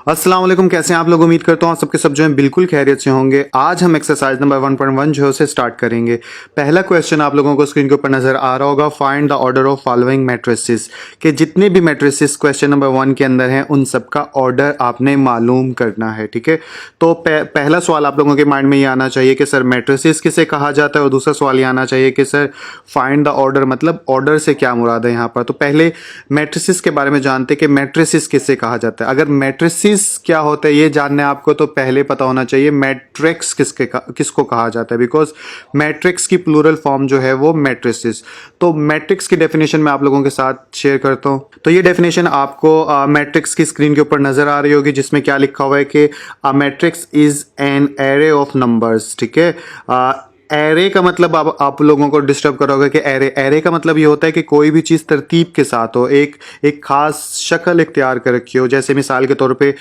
अस्सलाम वालेकुम, कैसे हैं आप लोग। उम्मीद करता हूँ आप सबके सब जो हैं बिल्कुल खैरियत से होंगे। आज हम एक्सरसाइज नंबर 1.1 जो है उसे स्टार्ट करेंगे। पहला क्वेश्चन आप लोगों को स्क्रीन के ऊपर नजर आ रहा होगा, find the order of following matrices, कि जितने भी मैट्रिसेस क्वेश्चन नंबर 1 के अंदर हैं उन सबका ऑर्डर आपने मालूम करना है। ठीक है, तो पहला सवाल आप लोगों के माइंड में ये आना चाहिए कि सर मैट्रिसेस किसे कहा जाता है, और दूसरा सवाल ये आना चाहिए कि सर फाइंड द ऑर्डर, मतलब ऑर्डर से क्या मुराद है यहाँ पर। तो पहले मैट्रिसेस के बारे में जानते हैं कि मैट्रिसेस किसे कहा जाता है। अगर मैट्रिसेस क्या होता है ये जानना है आपको, तो पहले पता होना चाहिए मैट्रिक्स किसको कहा जाता है, बिकॉज मैट्रिक्स की प्लूरल फॉर्म जो है वो मैट्रिसेस। तो मैट्रिक्स की डेफिनेशन मैं आप लोगों के साथ शेयर करता हूं। तो ये डेफिनेशन आपको मैट्रिक्स की स्क्रीन के ऊपर नजर आ रही होगी, जिसमें क्या लिखा हुआ है कि matrix is an array of numbers. ठीक है, एरे का मतलब आप लोगों को डिस्टर्ब करोगे कि एरे का मतलब ये होता है कि कोई भी चीज़ तरतीब के साथ हो, एक खास शक्ल इख्तियार कर रखी हो। जैसे मिसाल के तौर पे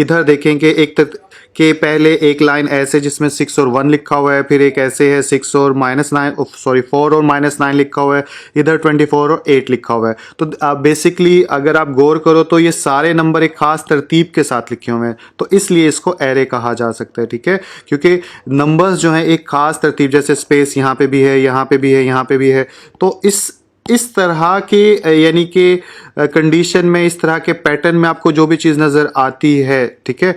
इधर देखें कि के पहले एक लाइन ऐसे जिसमें 6 और 1 लिखा हुआ है, फिर एक ऐसे है 6 और -9 सॉरी 4 और -9 लिखा हुआ है, इधर 24 और 8 लिखा हुआ है। तो बेसिकली अगर आप गौर करो तो ये सारे नंबर एक खास तरतीब के साथ लिखे हुए हैं, तो इसलिए इसको एरे कहा जा सकता है। ठीक है, क्योंकि नंबर्स जो हैं एक खास तरतीब, जैसे स्पेस यहाँ पे भी है, यहाँ पे भी है, यहाँ पे भी है, तो इस तरह के यानी कि कंडीशन में, इस तरह के पैटर्न में आपको जो भी चीज़ नज़र आती है, ठीक है,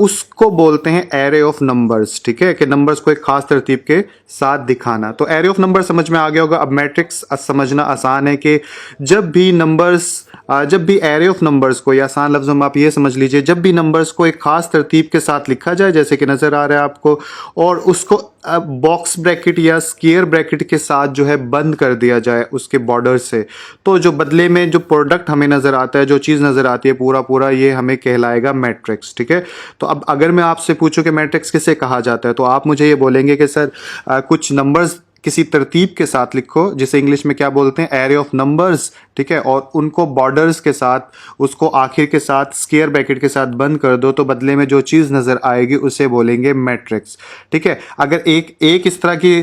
उसको बोलते हैं एरे ऑफ नंबर्स। ठीक है, कि नंबर्स को एक खास तरतीब के साथ दिखाना। तो एरे ऑफ नंबर समझ में आ गया होगा। अब मैट्रिक्स समझना आसान है कि जब भी एरे ऑफ नंबर्स को, या आसान लफ्ज़ों में आप ये समझ लीजिए, जब भी नंबर्स को एक खास तरतीब के साथ लिखा जाए, जैसे कि नज़र आ रहा है आपको, और उसको बॉक्स ब्रैकेट या स्क्वायर ब्रैकेट के साथ जो है बंद कर दिया जाए उसके बॉर्डर से, तो जो बदले में जो प्रोडक्ट हमें नज़र आता है, जो चीज़ नज़र आती है पूरा ये हमें कहलाएगा मैट्रिक्स। ठीक है, तो अब अगर मैं आपसे पूछूं कि मैट्रिक्स किसे कहा जाता है, तो आप मुझे ये बोलेंगे कि सर कुछ नंबर्स किसी तरतीब के साथ लिखो, जिसे इंग्लिश में क्या बोलते हैं, एरे ऑफ नंबर्स। ठीक है, और उनको बॉर्डर्स के साथ, उसको आखिर के साथ स्क्वायर ब्रैकेट के साथ बंद कर दो, तो बदले में जो चीज़ नज़र आएगी उसे बोलेंगे मैट्रिक्स। ठीक है, अगर एक इस तरह की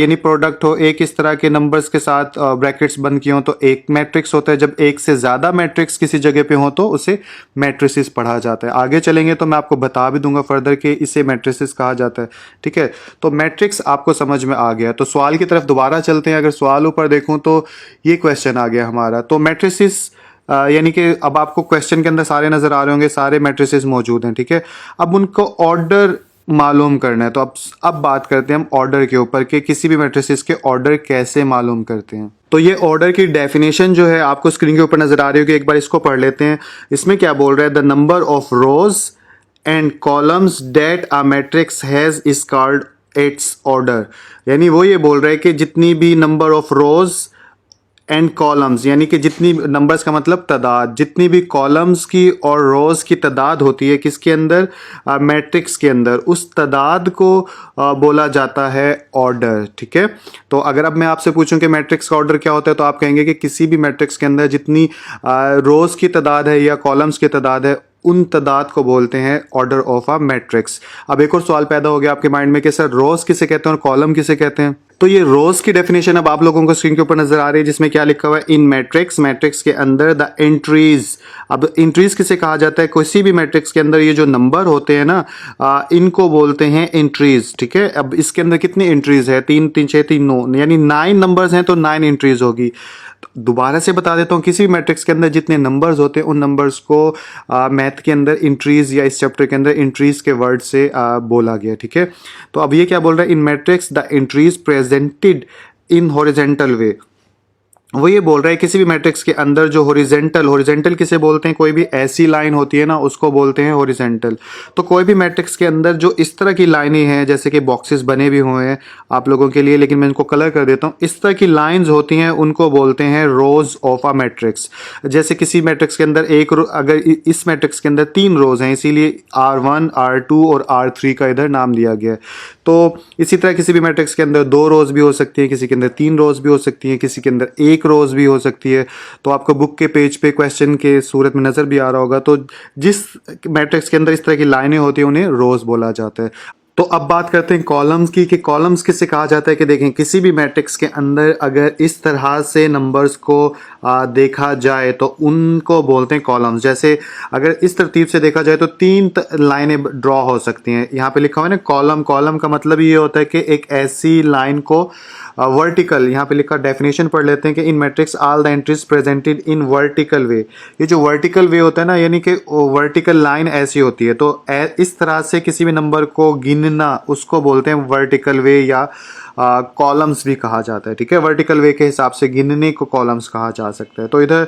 यानी प्रोडक्ट हो, एक इस तरह के नंबर्स के साथ ब्रैकेट्स बंद किए हो, तो एक मैट्रिक्स होता है। जब एक से ज़्यादा मैट्रिक्स किसी जगह पे हो तो उसे मैट्रिसेस पढ़ा जाता है। आगे चलेंगे तो मैं आपको बता भी दूंगा फर्दर कि इसे मैट्रिसेस कहा जाता है। ठीक है, तो मैट्रिक्स आपको समझ में आ गया। तो सवाल की तरफ दोबारा चलते हैं। अगर सवाल ऊपर देखूं तो ये क्वेश्चन आ गया हमारा। तो मैट्रिसेस यानी कि अब आपको क्वेश्चन के अंदर सारे नजर आ रहे होंगे, सारे मैट्रिसेस मौजूद हैं। ठीक है, अब उनको ऑर्डर मालूम करना है। तो अब बात करते हैं हम ऑर्डर के ऊपर, कि किसी भी मैट्रिसेस के ऑर्डर कैसे मालूम करते हैं। तो ये ऑर्डर की डेफिनेशन जो है आपको स्क्रीन के ऊपर नजर आ रही होगी, एक बार इसको पढ़ लेते हैं। इसमें क्या बोल रहा है, the number of rows and columns that a matrix has is called its order. यानी वो ये बोल रहे हैं कि जितनी भी number of rows and columns, यानी कि जितनी नंबर्स का मतलब तादाद, जितनी भी कॉलम्स की और रोज की तादाद होती है किसके अंदर, मैट्रिक्स के अंदर, उस तादाद को बोला जाता है ऑर्डर। ठीक है, तो अगर अब मैं आपसे पूछूं कि मैट्रिक्स का ऑर्डर क्या होता है, तो आप कहेंगे कि किसी भी मैट्रिक्स के अंदर जितनी रोज की तादाद है या कॉलम्स की तादाद है, उन तादाद को बोलते हैं ऑर्डर ऑफ अ मैट्रिक्स। अब एक और सवाल पैदा हो गया आपके माइंड में कि सर रोज किसे कहते हैं और कॉलम किसे कहते हैं। तो ये रोज की डेफिनेशन अब आप लोगों को स्क्रीन के ऊपर नजर आ रही है, जिसमें क्या लिखा हुआ है, इन मैट्रिक्स के अंदर द एंट्रीज। अब एंट्रीज किसे कहा जाता है, किसी भी मैट्रिक्स के अंदर ये जो नंबर होते हैं ना, इनको बोलते हैं एंट्रीज। ठीक है, अब इसके अंदर कितनी एंट्रीज है, 3 3 6 3 9, यानी 9 नंबर्स हैं तो 9 एंट्रीज होगी। तो दोबारा से बता देता हूँ, किसी भी मैट्रिक्स के अंदर जितने नंबर्स होते हैं उन नंबर्स को मैथ के अंदर इंट्रीज, या इस चैप्टर के अंदर इंट्रीज के वर्ड से बोला गया। ठीक है, तो अब ये क्या बोल रहा है, in matrix the entries presented in horizontal way. वो ये बोल रहा है किसी भी मैट्रिक्स के अंदर जो हॉरिजेंटल किसे बोलते हैं, कोई भी ऐसी लाइन होती है ना उसको बोलते हैं हॉरिजेंटल। तो कोई भी मैट्रिक्स के अंदर जो इस तरह की लाइनें हैं, जैसे कि बॉक्सेस बने भी हुए हैं आप लोगों के लिए, लेकिन मैं इनको कलर कर देता हूँ, इस तरह की लाइंस होती हैं, उनको बोलते हैं रोज ऑफ अ मैट्रिक्स। जैसे किसी मैट्रिक्स के अंदर अगर इस मैट्रिक्स के अंदर 3 रोज हैं, इसीलिए R1 R2 और R3 का इधर नाम दिया गया है। तो इसी तरह किसी भी मैट्रिक्स के अंदर 2 रोज भी हो सकती है, किसी के अंदर 3 रोज भी हो सकती है, किसी के अंदर 1 रोज भी हो सकती है। तो आपको बुक के पेज पे क्वेश्चन के सूरत में नजर भी आ रहा होगा। तो जिस मैट्रिक्स के अंदर इस तरह की लाइनें होती हैं उन्हें रोज बोला जाता है। तो अब बात करते हैं कॉलम्स की, कि कॉलम्स किसे कहा जाता है। कि देखें, किसी भी मैट्रिक्स के अंदर अगर इस तरह से नंबर्स को देखा जाए तो उनको बोलते हैं कॉलम्स। जैसे अगर इस तरतीब से देखा जाए तो तीन लाइनें ड्रॉ हो सकती हैं। यहाँ पे लिखा हुआ है ना कॉलम, कॉलम का मतलब ये होता है कि एक ऐसी लाइन को वर्टिकल, यहाँ पे लिखा डेफिनेशन पढ़ लेते हैं कि in matrix all the entries presented in vertical way. ये जो वर्टिकल वे होता है ना, यानी कि वर्टिकल लाइन ऐसी होती है, तो इस तरह से किसी भी नंबर को गिनना उसको बोलते हैं वर्टिकल वे या कॉलम्स भी कहा जाता है। ठीक है, वर्टिकल वे के हिसाब से गिनने को कॉलम्स कहा जा सकता है। तो इधर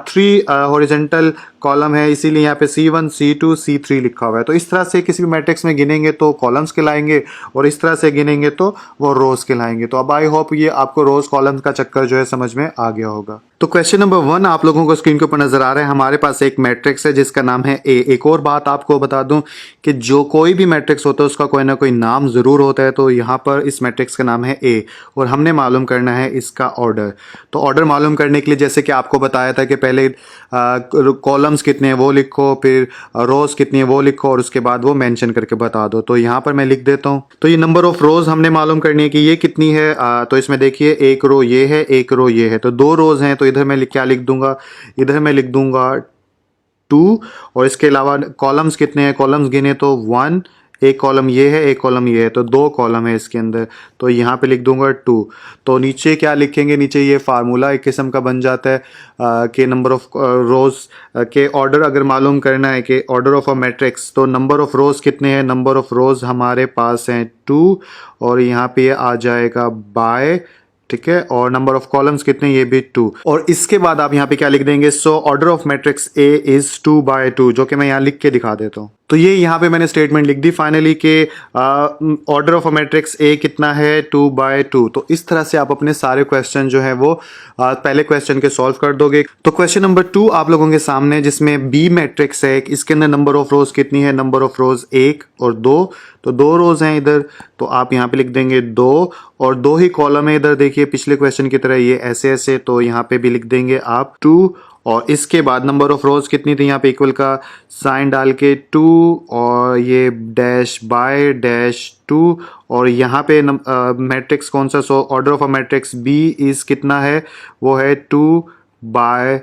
3 हॉरिजॉन्टल कॉलम है, इसीलिए यहाँ पे C1 C2 C3 लिखा हुआ है। तो इस तरह से किसी भी मैट्रिक्स में गिनेंगे तो कॉलम्स कहलाएंगे और इस तरह से गिनेंगे तो वो रोज कहलाएंगे। तो अब आई होप ये आपको रोज कॉलम्स का चक्कर जो है समझ में आ गया होगा। तो क्वेश्चन नंबर 1 आप लोगों को स्क्रीन के ऊपर नजर आ रहा है। हमारे पास एक मैट्रिक्स है जिसका नाम है ए। एक और बात आपको बता दूं कि जो कोई भी मैट्रिक्स होता है उसका कोई ना कोई नाम जरूर होता है। तो यहाँ पर इस मैट्रिक्स का नाम है ए और हमने मालूम करना है इसका ऑर्डर। तो ऑर्डर मालूम करने के लिए जैसे कि आपको बताया था कि पहले कॉलम्स कितने हैं वो लिखो, फिर रोज कितनी है वो लिखो और उसके बाद वो मेंशन करके बता दो। तो यहाँ पर मैं लिख देता हूँ। तो ये नंबर ऑफ रोज हमने मालूम करनी है कि ये कितनी है। तो इसमें देखिए एक रो ये है, एक रो ये है, तो 2 रोज हैं। तो इधर मैं क्या लिख दूंगा, इधर मैं लिख दूंगा 2। और इसके अलावा कॉलम्स कितने हैं, कॉलम्स गिने तो 1, एक कॉलम ये है, एक कॉलम ये है, तो 2 कॉलम है इसके अंदर। तो यहाँ पे लिख दूंगा 2। तो नीचे क्या लिखेंगे, नीचे ये फार्मूला एक किस्म का बन जाता है कि नंबर ऑफ रोज के ऑर्डर अगर मालूम करना है कि ऑर्डर ऑफ अ मैट्रिक्स, तो नंबर ऑफ रोज कितने हैं, नंबर ऑफ रोज हमारे पास हैं 2 और यहाँ पे ये आ जाएगा बाय। ठीक है, और नंबर ऑफ कॉलम्स कितने, ये भी 2। और इसके बाद आप यहाँ पे क्या लिख देंगे, सो order of matrix A is 2/2, जो कि मैं यहाँ लिख के दिखा देता हूँ। तो ये यहाँ पे मैंने स्टेटमेंट लिख दी फाइनली कि order of a matrix A कितना है, 2/2। तो इस तरह से आप अपने सारे क्वेश्चन जो है वो पहले क्वेश्चन के सॉल्व कर दोगे। तो क्वेश्चन नंबर 2 आप लोगों के सामने, जिसमें बी मैट्रिक्स है, इसके अंदर नंबर ऑफ रोज कितनी है, नंबर ऑफ रोज 1 और 2। तो 2 रोज हैं इधर, तो आप यहाँ पे लिख देंगे 2 और 2 ही कॉलम है इधर। देखिए पिछले क्वेश्चन की तरह ये ऐसे ऐसे, तो यहाँ पे भी लिख देंगे आप 2 और इसके बाद नंबर ऑफ रोज कितनी थी, यहाँ पे इक्वल का साइन डाल के 2 और ये डैश बाय डैश 2 और यहाँ पे मैट्रिक्स कौन सा, so order of a matrix B is कितना है, वो है 2/2।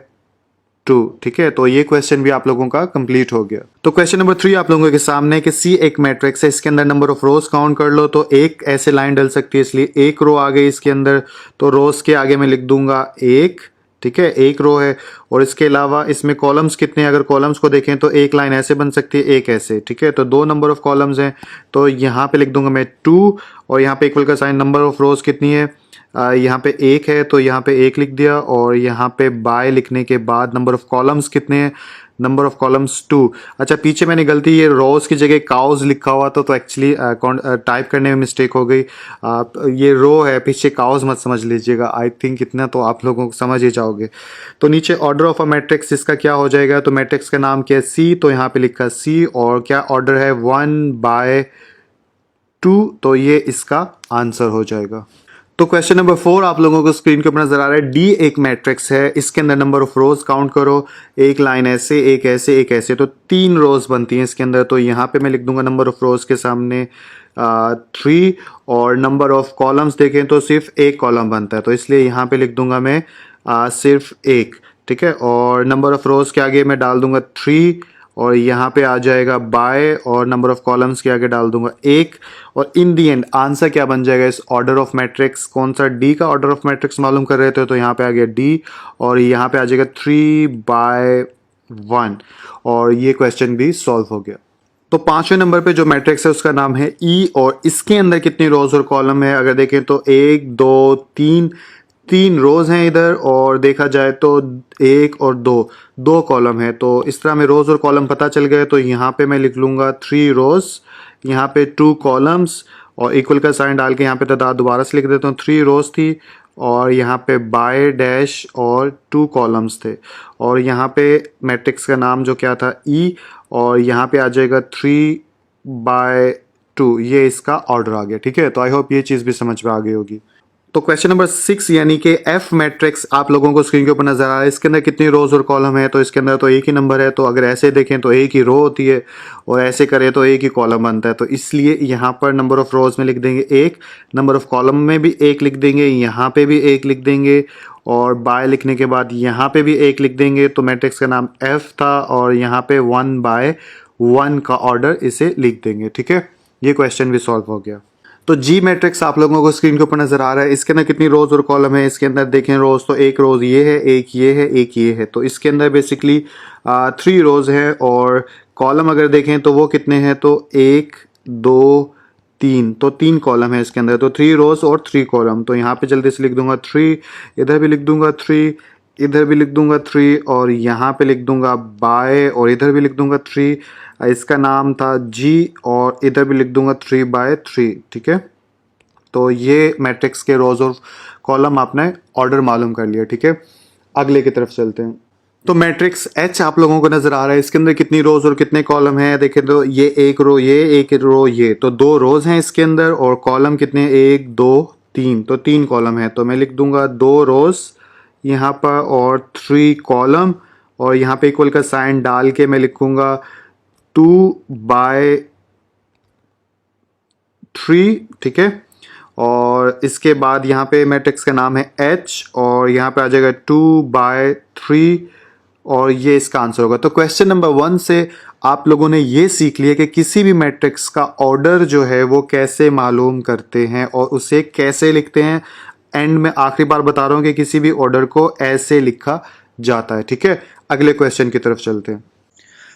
ठीक है, तो ये क्वेश्चन भी आप लोगों का कंप्लीट हो गया। तो क्वेश्चन नंबर 3 आप लोगों के सामने कि सी एक मैट्रिक्स है, इसके अंदर नंबर ऑफ रोज काउंट कर लो। तो एक ऐसे लाइन डल सकती है, इसलिए एक रो आ गई इसके अंदर, तो रोज के आगे मैं लिख दूंगा 1। ठीक है, एक रो है और इसके अलावा इसमें कॉलम्स कितने हैं, अगर कॉलम्स को देखें तो एक लाइन ऐसे बन सकती है, एक ऐसे। ठीक है, तो 2 नंबर ऑफ कॉलम्स हैं, तो यहाँ पे लिख दूंगा मैं 2 और यहाँ पे इक्वल का साइन, नंबर ऑफ रोज कितनी है, यहाँ पे 1 है तो यहाँ पे 1 लिख दिया और यहाँ पे बाय लिखने के बाद नंबर ऑफ कॉलम्स कितने हैं, नंबर ऑफ कॉलम्स 2। अच्छा, पीछे मैंने गलती, ये रोज की जगह काउज लिखा हुआ था, तो एक्चुअली टाइप करने में मिस्टेक हो गई। ये रो है, पीछे काउज मत समझ लीजिएगा। आई थिंक इतना तो आप लोगों को समझ ही जाओगे। तो नीचे ऑर्डर ऑफ अ मैट्रिक्स इसका क्या हो जाएगा, तो मैट्रिक्स का नाम क्या है, सी, तो यहाँ पे लिखा सी और क्या ऑर्डर है 1/2। तो ये इसका आंसर हो जाएगा। तो क्वेश्चन नंबर 4 आप लोगों को स्क्रीन के ऊपर नजर आ रहा है। डी एक मैट्रिक्स है, इसके अंदर नंबर ऑफ रोज काउंट करो, एक लाइन ऐसे, एक ऐसे, एक ऐसे, तो 3 रोज बनती हैं इसके अंदर। तो यहाँ पे मैं लिख दूंगा नंबर ऑफ रोज के सामने 3 और नंबर ऑफ कॉलम्स देखें तो सिर्फ एक कॉलम बनता है, तो इसलिए यहाँ पे लिख दूंगा मैं सिर्फ 1। ठीक है, और नंबर ऑफ रोज के आगे मैं डाल दूंगा 3 और यहाँ पे आ जाएगा बाय और नंबर ऑफ कॉलम्स के आगे डाल दूंगा 1 और इन दी एंड आंसर क्या बन जाएगा इस ऑर्डर ऑफ मैट्रिक्स, कौन सा, डी का ऑर्डर ऑफ मैट्रिक्स मालूम कर रहे थे, तो यहाँ पे आ गया डी और यहाँ पे आ जाएगा 3/1 और ये क्वेश्चन भी सॉल्व हो गया। तो 5वें नंबर पे जो मैट्रिक्स है उसका नाम है ई और इसके अंदर कितनी रोज और कॉलम है, अगर देखें तो 1 2 3 रोज हैं इधर और देखा जाए तो 1 और 2 कॉलम है। तो इस तरह में रोज और कॉलम पता चल गए, तो यहाँ पे मैं लिख लूंगा 3 रोज, यहाँ पे 2 कॉलम्स और इक्वल का साइन डाल के यहाँ पे तादाद दोबारा से लिख देता हूँ। 3 रोज थी और यहाँ पे बाय डैश और 2 कॉलम्स थे और यहाँ पे मैट्रिक्स का नाम जो क्या था ई और यहाँ पे आ जाएगा 3/2। ये इसका ऑर्डर आ गया। ठीक है, तो आई होप ये चीज़ भी समझ में आ गई होगी। तो क्वेश्चन नंबर 6 यानी कि एफ मैट्रिक्स आप लोगों को स्क्रीन के ऊपर नजर आ रहा है। इसके अंदर कितनी रोज और कॉलम है, तो इसके अंदर तो एक ही नंबर है। तो अगर ऐसे देखें तो एक ही रो होती है और ऐसे करें तो एक ही कॉलम बनता है। तो इसलिए यहाँ पर नंबर ऑफ रोज में लिख देंगे एक, नंबर ऑफ कॉलम में भी एक लिख देंगे, यहाँ पे भी एक लिख देंगे और बाय लिखने के बाद यहाँ पे भी एक लिख देंगे। तो मैट्रिक्स का नाम एफ था और यहाँ पे 1/1 का ऑर्डर इसे लिख देंगे। ठीक है, ये क्वेश्चन भी सॉल्व हो गया। तो जी मैट्रिक्स आप लोगों को स्क्रीन के ऊपर नजर आ रहा है। इसके अंदर कितनी रोज और कॉलम है, इसके अंदर देखें रोज तो एक रोज ये है, एक ये है, एक ये है। तो इसके अंदर बेसिकली 3 रोज है और कॉलम अगर देखें तो वो कितने हैं, तो 1 2 3, तो 3 कॉलम है इसके अंदर। तो 3 रोज और 3 कॉलम। तो यहाँ पे जल्दी से लिख दूंगा 3, इधर भी लिख दूंगा 3, इधर भी लिख दूंगा 3 और यहाँ पे लिख दूंगा बाय और इधर भी लिख दूंगा 3। इसका नाम था जी और इधर भी लिख दूंगा 3/3। ठीक है, तो ये मैट्रिक्स के रोज और कॉलम आपने ऑर्डर मालूम कर लिया। ठीक है, अगले की तरफ चलते हैं। तो मैट्रिक्स एच आप लोगों को नजर आ रहा है। इसके अंदर कितनी रोज और कितने कॉलम हैं, देखें तो ये एक रो, ये एक रो, ये तो 2 रोज हैं इसके अंदर और कॉलम कितने, 1 2 3, तो 3 कॉलम है। तो मैं लिख दूंगा 2 रोज यहाँ पर और 3 कॉलम और यहाँ पे इक्वल का साइन डाल के मैं लिखूंगा 2/3। ठीक है, और इसके बाद यहाँ पे मैट्रिक्स का नाम है एच और यहाँ पे आ जाएगा 2/3 और ये इसका आंसर होगा। तो क्वेश्चन नंबर 1 से आप लोगों ने ये सीख लिया कि किसी भी मैट्रिक्स का ऑर्डर जो है वो कैसे मालूम करते हैं और उसे कैसे लिखते हैं। एंड में आखिरी बार बता रहा हूं कि किसी भी ऑर्डर को ऐसे लिखा जाता है। ठीक है, अगले क्वेश्चन की तरफ चलते हैं।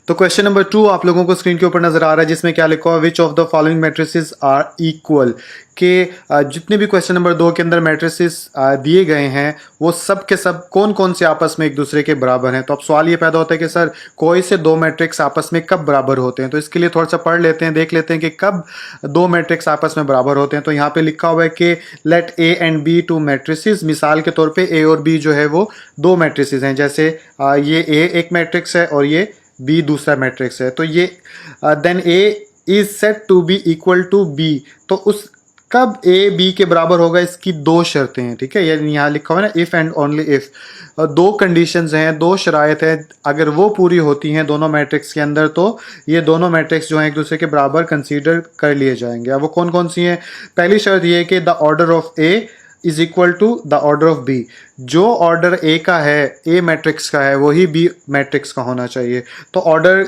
तो क्वेश्चन नंबर 2 आप लोगों को स्क्रीन के ऊपर नजर आ रहा है, जिसमें क्या लिखा हुआ, which of the following matrices are equal. के जितने भी क्वेश्चन नंबर 2 के अंदर मैट्रिसेस दिए गए हैं वो सब के सब कौन कौन से आपस में एक दूसरे के बराबर हैं। तो अब सवाल ये पैदा होता है कि सर कोई से 2 मैट्रिक्स आपस में कब बराबर होते हैं। तो इसके लिए थोड़ा सा पढ़ लेते हैं, देख लेते हैं कि कब 2 मैट्रिक्स आपस में बराबर होते हैं। तो यहाँ पे लिखा हुआ है कि let A and B 2 matrices. मिसाल के तौर पर ए और बी जो है वो 2 मैट्रिसेस हैं। जैसे ये ए एक मैट्रिक्स है और ये बी दूसरा मैट्रिक्स है। तो ये then A is said to be equal to B. तो उस कब ए बी के बराबर होगा, इसकी 2 शर्तें हैं। ठीक है, ये यहाँ लिखा हुआ है ना, if and only if. 2 conditions हैं, 2 शराइत हैं, अगर वो पूरी होती हैं दोनों मैट्रिक्स के अंदर तो ये दोनों मैट्रिक्स जो हैं एक दूसरे के बराबर कंसीडर कर लिए जाएंगे। अब वो कौन कौन सी हैं। पहली शर्त ये है कि the order of A is equal to the order of B. जो ऑर्डर ए का है, ए मैट्रिक्स का है, वही बी मैट्रिक्स का होना चाहिए। तो ऑर्डर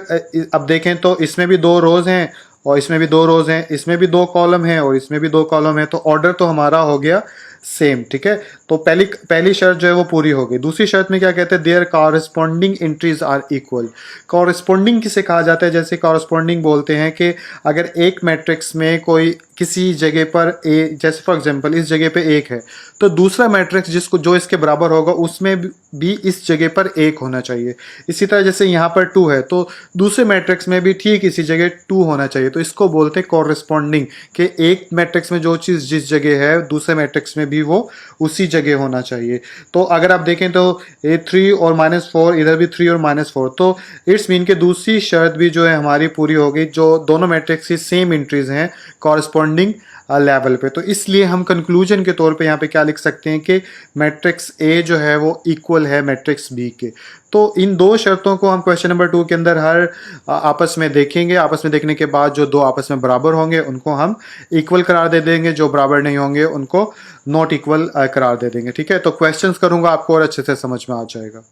अब देखें तो इसमें भी 2 रोज हैं और इसमें भी 2 रोज हैं, इसमें भी 2 कॉलम हैं और इसमें भी 2 कॉलम है। तो ऑर्डर तो हमारा हो गया सेम। ठीक है, तो पहली शर्त जो है वो पूरी हो गई। दूसरी शर्त में क्या कहते हैं, their corresponding entries are equal. Corresponding किसे कहा जाता है, जैसे कॉरस्पॉन्डिंग बोलते हैं कि अगर एक मैट्रिक्स में कोई किसी जगह पर ए, जैसे फॉर एग्जांपल इस जगह पे 1 है तो दूसरा मैट्रिक्स जिसको जो इसके बराबर होगा उसमें भी इस जगह पर 1 होना चाहिए। इसी तरह जैसे यहाँ पर 2 है तो दूसरे मैट्रिक्स में भी ठीक इसी जगह 2 होना चाहिए। तो इसको बोलते हैं कॉरस्पॉन्डिंग, कि एक मैट्रिक्स में जो चीज़ जिस जगह है दूसरे मैट्रिक्स में भी वो उसी जगह होना चाहिए। तो अगर आप देखें तो ए 3 और -4, इधर भी 3 और -4, तो इट्स मीन के दूसरी शर्त भी जो है हमारी पूरी हो गई, जो दोनों मैट्रिक्स की सेम एंट्रीज हैं कॉरस्पॉन्डिंग लेवल पे। तो इसलिए हम कंक्लूजन के तौर पे यहाँ पे क्या लिख सकते हैं कि मैट्रिक्स ए जो है वो इक्वल है मैट्रिक्स बी के। तो इन 2 शर्तों को हम क्वेश्चन नंबर 2 के अंदर हर आपस में देखेंगे। आपस में देखने के बाद जो 2 आपस में बराबर होंगे उनको हम इक्वल करार दे देंगे, जो बराबर नहीं होंगे उनको नॉट इक्वल करार दे देंगे। ठीक है, तो क्वेश्चंस करूंगा आपको और अच्छे से समझ में आ जाएगा।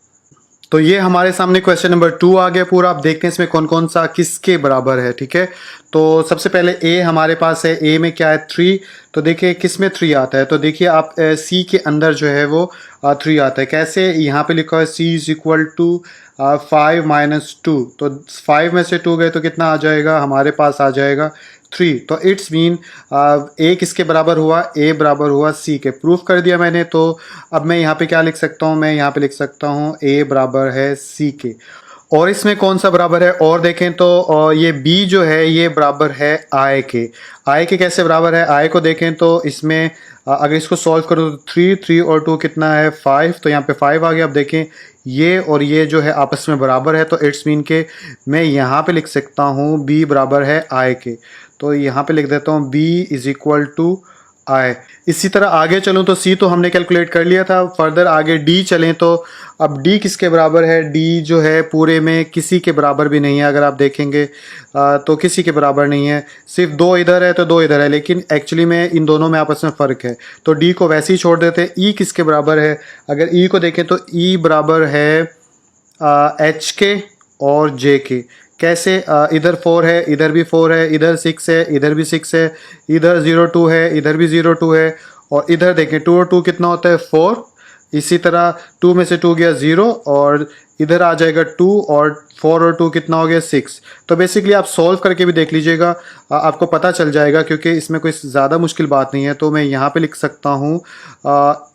तो ये हमारे सामने क्वेश्चन नंबर 2 आ गया पूरा। आप देखते हैं इसमें कौन कौन सा किसके बराबर है। ठीक है, तो सबसे पहले ए हमारे पास है, ए में क्या है 3। तो देखिए किस में 3 आता है, तो देखिए आप सी के अंदर जो है वो 3 आता है। कैसे, यहाँ पे लिखा है सी इज इक्वल टू 5 - 2। तो 5 में से 2 गए तो कितना आ जाएगा, हमारे पास आ जाएगा 3। तो इट्स मीन ए किसके बराबर हुआ, ए बराबर हुआ सी के। प्रूफ कर दिया मैंने। तो अब मैं यहाँ पे क्या लिख सकता हूँ, मैं यहाँ पे लिख सकता हूँ ए बराबर है सी के। और इसमें कौन सा बराबर है, और देखें तो ये बी जो है ये बराबर है आई के। आई के कैसे बराबर है, आई को देखें तो इसमें अगर इसको सॉल्व करो तो 3 और 2 कितना है 5। तो यहाँ पे 5 आ गया। अब देखें ये और ये जो है आपस में बराबर है। तो इट्स मीन के मैं यहाँ पे लिख सकता हूँ बी बराबर है आई के। तो यहाँ पे लिख देता हूँ बी इज इक्वल टू आए। इसी तरह आगे चलूँ तो सी तो हमने कैलकुलेट कर लिया था, फर्दर आगे डी चलें तो अब डी किसके बराबर है, डी जो है पूरे में किसी के बराबर भी नहीं है। अगर आप देखेंगे तो किसी के बराबर नहीं है, सिर्फ दो इधर है तो दो इधर है, लेकिन एक्चुअली में इन दोनों में आपस में फ़र्क है, तो डी को वैसे ही छोड़ देते हैं। ई किसके बराबर है, अगर ई को देखें तो ई बराबर है एच के और जे के। कैसे, इधर 4 है, इधर भी 4 है, इधर 6 है, इधर भी 6 है, इधर 0 2 है, इधर भी 0 2 है, और इधर देखें 2 और 2 कितना होता है 4। इसी तरह 2 में से 2 गया 0, और इधर आ जाएगा 2, और 4 और 2 कितना हो गया 6। तो बेसिकली आप सॉल्व करके भी देख लीजिएगा, आपको पता चल जाएगा, क्योंकि इसमें कोई ज़्यादा मुश्किल बात नहीं है। तो मैं यहाँ पे लिख सकता हूँ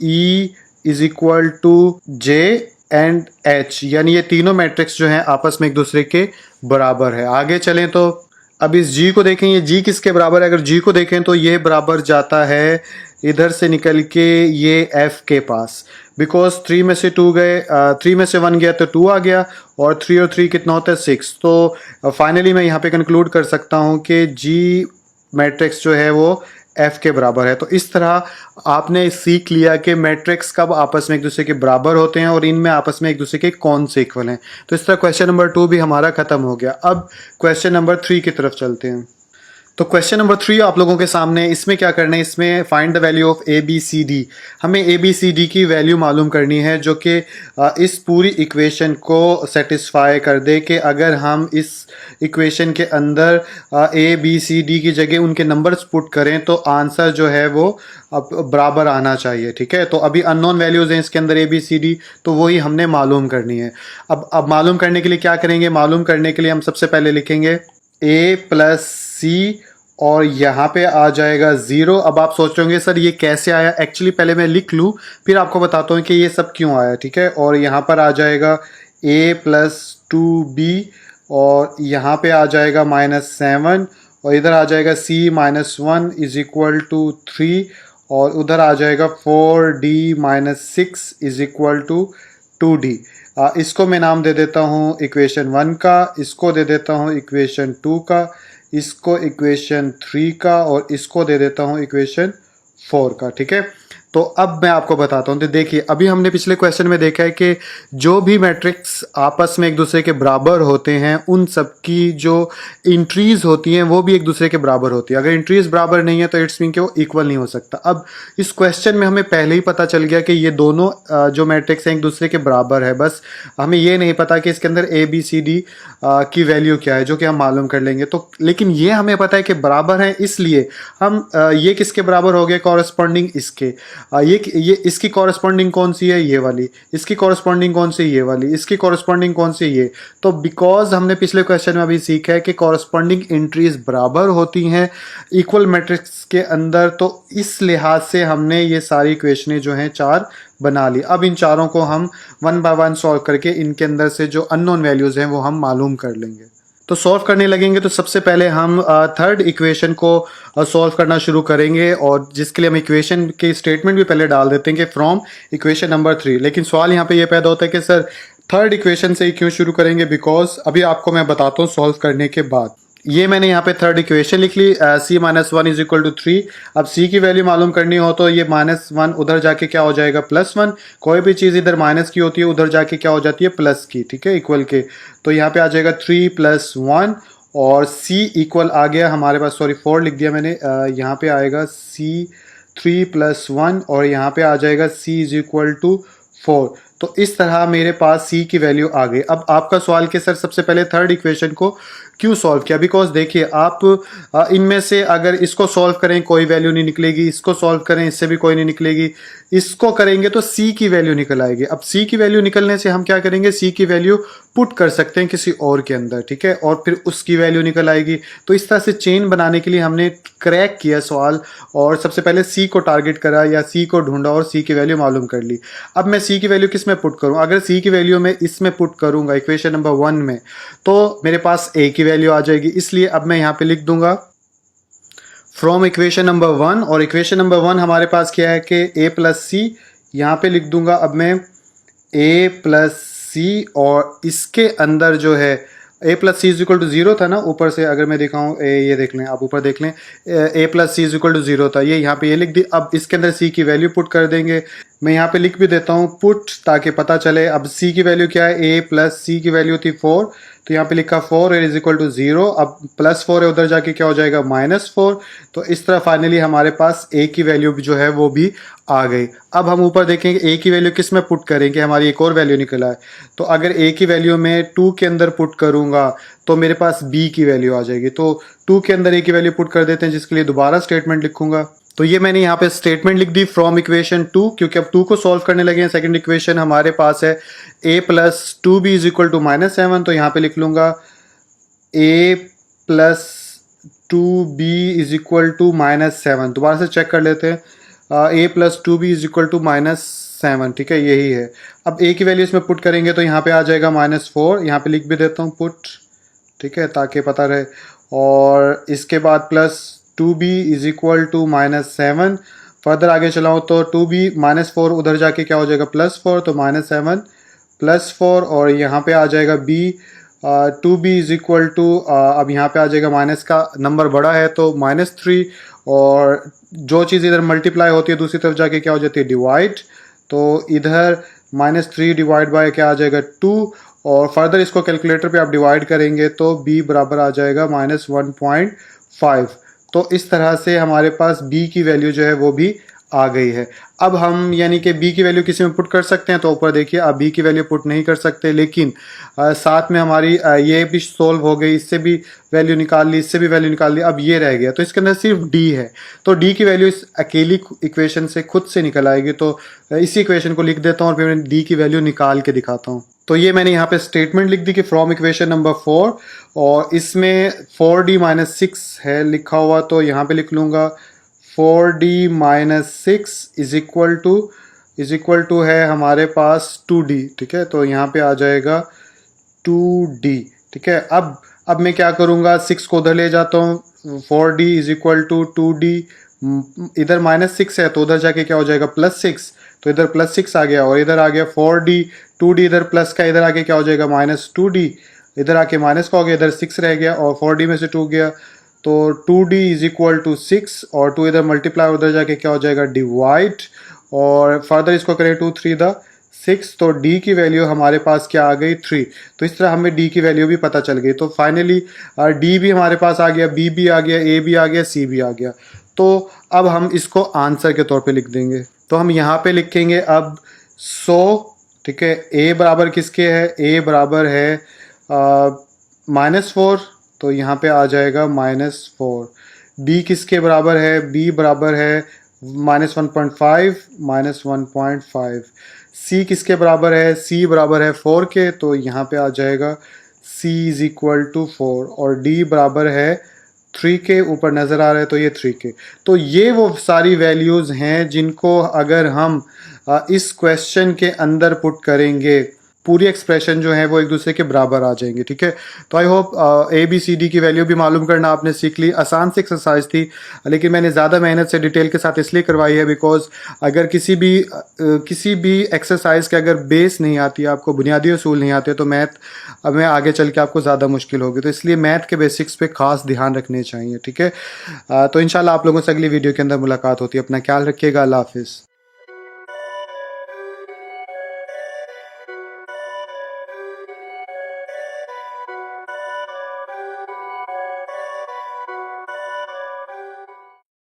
E is equal to J and H, यानी ये तीनों मैट्रिक्स जो हैं आपस में एक दूसरे के बराबर है। आगे चलें तो अब इस जी को देखें, ये जी किसके बराबर है, अगर जी को देखें तो ये बराबर जाता है इधर से निकल के ये एफ के पास, बिकॉज 3 में से 2 गए, 3 में से 1 गया तो 2 आ गया, और 3 और 3 कितना होता है 6। तो फाइनली मैं यहाँ पे कंक्लूड कर सकता हूँ कि जी मैट्रिक्स जो है वो एफ के बराबर है। तो इस तरह आपने सीख लिया कि मैट्रिक्स कब आपस में एक दूसरे के बराबर होते हैं और इनमें आपस में एक दूसरे के कौन से इक्वल हैं। तो इस तरह क्वेश्चन नंबर 2 भी हमारा खत्म हो गया। अब क्वेश्चन नंबर 3 की तरफ चलते हैं। तो क्वेश्चन नंबर 3 आप लोगों के सामने, इसमें क्या करना है, इसमें find the value of a b c d. हमें ए बी सी डी की वैल्यू मालूम करनी है जो कि इस पूरी इक्वेशन को सेटिस्फाई कर दे, कि अगर हम इस इक्वेशन के अंदर ए बी सी डी की जगह उनके नंबर्स पुट करें तो आंसर जो है वो अब बराबर आना चाहिए। ठीक है, तो अभी अननोन वैल्यूज़ हैं इसके अंदर ए बी सी डी, तो वही हमने मालूम करनी है। अब मालूम करने के लिए क्या करेंगे, मालूम करने के लिए हम सबसे पहले लिखेंगे ए प्लस सी, और यहाँ पे आ जाएगा 0। अब आप सोच रहे होंगे सर ये कैसे आया, एक्चुअली पहले मैं लिख लूँ फिर आपको बताता हूँ कि ये सब क्यों आया। ठीक है, और यहाँ पर आ जाएगा a प्लस 2b, और यहाँ पे आ जाएगा -7, और इधर आ जाएगा c -1 इज इक्वल टू 3, और उधर आ जाएगा 4d - 6 is equal to 2d। इसको मैं नाम दे देता हूँ इक्वेशन 1 का, इसको दे देता हूँ इक्वेशन 2 का, इसको इक्वेशन 3 का, और इसको दे देता हूँ इक्वेशन 4 का। ठीक है, तो अब मैं आपको बताता हूँ। तो देखिए अभी हमने पिछले क्वेश्चन में देखा है कि जो भी मैट्रिक्स आपस में एक दूसरे के बराबर होते हैं उन सब की जो इंट्रीज होती हैं वो भी एक दूसरे के बराबर होती है। अगर इंट्रीज बराबर नहीं है तो इट्स मीन कि वो इक्वल नहीं हो सकता। अब इस क्वेश्चन में हमें पहले ही पता चल गया कि ये दोनों जो मैट्रिक्स हैं एक दूसरे के बराबर है, बस हमें ये नहीं पता कि इसके अंदर ए बी सी डी की वैल्यू क्या है, जो कि हम मालूम कर लेंगे। तो लेकिन ये हमें पता है कि बराबर है, इसलिए हम ये किसके बराबर हो गए, कॉरस्पॉन्डिंग इसके। ये इसकी कॉरस्पॉन्डिंग कौन सी है, ये वाली। इसकी कॉरस्पॉन्डिंग कौन सी, ये वाली। इसकी कॉरस्पॉन्डिंग कौन सी, ये। तो बिकॉज हमने पिछले क्वेश्चन में अभी सीखा है कि कॉरस्पॉन्डिंग एंट्रीज बराबर होती हैं इक्वल मैट्रिक्स के अंदर, तो इस लिहाज से हमने ये सारी इक्वेशनें जो हैं 4 बना ली। अब इन चारों को हम 1 बाय 1 सॉल्व करके इनके अंदर से जो अननोन वैल्यूज हैं वो हम मालूम कर लेंगे। तो सॉल्व करने लगेंगे तो सबसे पहले हम थर्ड इक्वेशन को सॉल्व करना शुरू करेंगे, और जिसके लिए हम इक्वेशन की स्टेटमेंट भी पहले डाल देते हैं कि फ्रॉम इक्वेशन नंबर 3। लेकिन सवाल यहाँ पे ये पैदा होता है कि सर थर्ड इक्वेशन से ही क्यों शुरू करेंगे, बिकॉज अभी आपको मैं बताता हूँ सॉल्व करने के बाद। ये मैंने यहाँ पे थर्ड इक्वेशन लिख ली, c - 1 इज इक्वल टू 3। अब c की वैल्यू मालूम करनी हो तो ये -1 उधर जाके क्या हो जाएगा +1। कोई भी चीज़ इधर माइनस की होती है उधर जाके क्या हो जाती है प्लस की। ठीक है, इक्वल के। तो यहाँ पे आ जाएगा 3 + 1, और c इक्वल आ गया हमारे पास, सॉरी 4 लिख दिया मैंने, यहाँ पे आएगा c 3 + 1, और यहाँ पे आ जाएगा c इज इक्वल टू 4। तो इस तरह मेरे पास c की वैल्यू आ गई। अब आपका सवाल कि सर सबसे पहले थर्ड इक्वेशन को क्यों सॉल्व किया, बिकॉज देखिए आप इनमें से अगर इसको सॉल्व करें कोई वैल्यू नहीं निकलेगी, इसको सॉल्व करें इससे भी कोई नहीं निकलेगी, इसको करेंगे तो c की वैल्यू निकल आएगी। अब c की वैल्यू निकलने से हम क्या करेंगे, c की वैल्यू पुट कर सकते हैं किसी और के अंदर। ठीक है, और फिर उसकी वैल्यू निकल आएगी। तो इस तरह से चेन बनाने के लिए हमने क्रैक किया सवाल, और सबसे पहले c को टारगेट करा या c को ढूंढा और c की वैल्यू मालूम कर ली। अब मैं c की वैल्यू किस में पुट करूं, अगर c की वैल्यू मैं इसमें पुट करूंगा इक्वेशन नंबर 1 में, तो मेरे पास a की वैल्यू आ जाएगी। इसलिए अब मैं यहाँ पे लिख दूंगा फ्रॉम इक्वेशन नंबर 1, और इक्वेशन नंबर 1 हमारे पास क्या है कि a + c। यहाँ पे लिख दूंगा अब मैं a + c, और इसके अंदर जो है a plus c is equal to zero था ना, ऊपर से अगर मैं दिखाऊं ये देख लें, आप ऊपर देख लें, a plus c is equal to zero था, ये यहाँ पे ये लिख दी। अब इसके अंदर सी की वैल्यू पुट कर देंगे। मैं यहाँ पे लिख भी देता हूँ पुट, ताकि पता चले। अब सी की वैल्यू क्या है, ए प्लस सी की वैल्यू थी 4, तो यहाँ पे लिखा 4 इज इक्वल टू 0। अब प्लस 4 है, उधर जाके क्या हो जाएगा -4। तो इस तरह फाइनली हमारे पास ए की वैल्यू जो है वो भी आ गई। अब हम ऊपर देखेंगे ए की वैल्यू किस में पुट करेंगे, हमारी एक और वैल्यू निकला है। तो अगर ए की वैल्यू में 2 के अंदर पुट करूंगा तो मेरे पास बी की वैल्यू आ जाएगी। तो 2 के अंदर ए की वैल्यू पुट कर देते हैं, जिसके लिए दोबारा स्टेटमेंट लिखूंगा। तो ये मैंने यहाँ पे स्टेटमेंट लिख दी फ्रॉम इक्वेशन 2, क्योंकि अब 2 को सॉल्व करने लगे हैं। सेकंड इक्वेशन हमारे पास है a plus 2b is equal to -7, तो यहाँ पे लिख लूंगा a plus 2b is equal to -7। दोबारा से चेक कर लेते हैं, a plus 2b is equal to -7, ठीक है, यही है। अब a की वैल्यू इसमें पुट करेंगे तो यहाँ पे आ जाएगा -4, यहाँ पे लिख भी देता हूँ पुट, ठीक है, ताकि पता रहे। और इसके बाद plus 2b is equal to -7। Further आगे चलाऊँ तो 2b -4, उधर जाके क्या हो जाएगा +4, तो -7 +4, और यहाँ पे आ जाएगा b 2b is equal to, अब यहाँ पे आ जाएगा माइनस का नंबर बड़ा है तो -3, और जो चीज़ इधर मल्टीप्लाई होती है दूसरी तरफ जाके क्या हो जाती है, डिवाइड। तो इधर -3 डिवाइड बाय क्या आ जाएगा 2, और फर्दर इसको कैलकुलेटर पे आप डिवाइड करेंगे तो b बराबर आ जाएगा -1.5। तो इस तरह से हमारे पास b की वैल्यू जो है वो भी आ गई है। अब हम यानी कि b की वैल्यू किसी में पुट कर सकते हैं, तो ऊपर देखिए आप b की वैल्यू पुट नहीं कर सकते, लेकिन साथ में हमारी ये भी सोल्व हो गई, इससे भी वैल्यू निकाल ली, इससे भी वैल्यू निकाल ली। अब ये रह गया, तो इसके अंदर सिर्फ d है, तो d की वैल्यू इस अकेली इक्वेशन से खुद से निकल आएगी। तो इसी इक्वेशन को लिख देता हूँ और फिर d की वैल्यू निकाल के दिखाता हूँ। तो ये मैंने यहाँ पे स्टेटमेंट लिख दी कि फ्रॉम इक्वेशन नंबर 4, और इसमें 4d - 6 है लिखा हुआ, तो यहाँ पे लिख लूँगा 4d - 6 इज इक्वल टू है हमारे पास 2d, ठीक है, तो यहाँ पे आ जाएगा 2d, ठीक है। अब मैं क्या करूँगा, 6 को उधर ले जाता हूँ, 4d is equal to 2d, इधर -6 है तो उधर जाके क्या हो जाएगा +6, तो इधर +6 आ गया, और इधर आ गया 4d, 2d इधर प्लस का, इधर आके क्या हो जाएगा -2d, इधर आके माइनस का हो गया, इधर 6 रह गया, और 4d में से 2 गया, तो 2d इज इक्वल टू 6, और 2 इधर मल्टीप्लाई, उधर जाके क्या हो जाएगा डिवाइड, और फर्दर इसको करें 2 3 द 6, तो d की वैल्यू हमारे पास क्या आ गई 3। तो इस तरह हमें d की वैल्यू भी पता चल गई। तो फाइनली d भी हमारे पास आ गया, b भी आ गया, a भी आ गया, c भी आ गया। तो अब हम इसको आंसर के तौर पे लिख देंगे। तो हम यहाँ पे लिखेंगे अब 100, ठीक है, a बराबर किसके है, a बराबर है -4, तो यहाँ पे आ जाएगा -4। b किसके बराबर है, b बराबर है -1.5, -1.5। c किसके बराबर है, c बराबर है 4 के, तो यहाँ पे आ जाएगा c इज इक्वल टू 4, और d बराबर है 3 के, ऊपर नज़र आ रहा है तो ये 3 के। तो ये वो सारी वैल्यूज़ हैं जिनको अगर हम इस क्वेश्चन के अंदर पुट करेंगे, पूरी एक्सप्रेशन जो है वो एक दूसरे के बराबर आ जाएंगे, ठीक है। तो आई होप ABCD की वैल्यू भी मालूम करना आपने सीख ली। आसान सी एक्सरसाइज थी, लेकिन मैंने ज़्यादा मेहनत से डिटेल के साथ इसलिए करवाई है बिकॉज अगर किसी भी एक्सरसाइज के अगर बेस नहीं आती, आपको बुनियादी उसूल नहीं आते, तो मैथ में आगे चल के आपको ज़्यादा मुश्किल होगी। तो इसलिए मैथ के बेसिक्स पे खास ध्यान रखने चाहिए, ठीक है। तो इंशाल्लाह आप लोगों से अगली वीडियो के अंदर मुलाकात होती है। अपना ख्याल रखिएगा। अल्लाह हाफिज़।